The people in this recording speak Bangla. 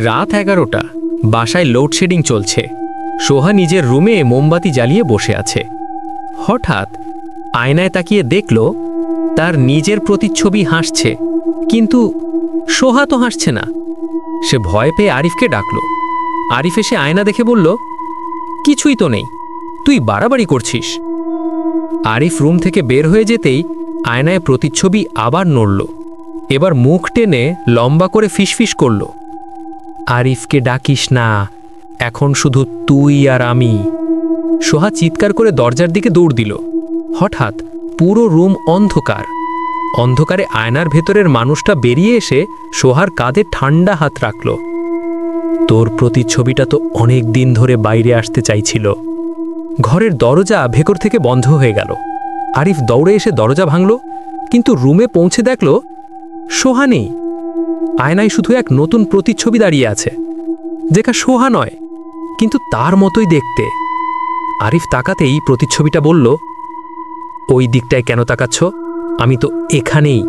রাত 11টা, বাসায় লোডশেডিং চলছে। সোহা নিজের রুমে মোমবাতি জ্বালিয়ে বসে আছে। হঠাৎ আয়নায় তাকিয়ে দেখল তার নিজের প্রতিচ্ছবি হাসছে, কিন্তু সোহা তো হাসছে না। সে ভয় পেয়ে আরিফকে ডাকল। আরিফ এসে আয়না দেখে বলল, কিছুই তো নেই, তুই বাড়াবাড়ি করছিস। আরিফ রুম থেকে বের হয়ে যেতেই আয়নায় প্রতিচ্ছবি আবার নড়ল। এবার মুখ টেনে লম্বা করে ফিসফিস করল, আরিফকে ডাকিস না, এখন শুধু তুই আর আমি। সোহা চিৎকার করে দরজার দিকে দৌড় দিল। হঠাৎ পুরো রুম অন্ধকার। অন্ধকারে আয়নার ভেতরের মানুষটা বেরিয়ে এসে সোহার কাঁধে ঠান্ডা হাত রাখল। তোর প্রতিচ্ছবিটা তো অনেক দিন ধরে বাইরে আসতে চাইছিল। ঘরের দরজা ভেতর থেকে বন্ধ হয়ে গেল। আরিফ দৌড়ে এসে দরজা ভাঙল, কিন্তু রুমে পৌঁছে দেখল সোহা নেই। আয়নায় শুধু এক নতুন প্রতিচ্ছবি দাঁড়িয়ে আছে, যেটা সোহা নয়, কিন্তু তার মতোই দেখতে। আরিফ তাকাতেই প্রতিচ্ছবিটা বলল, ওই দিকটায় কেন তাকাচ্ছ? আমি তো এখানেই।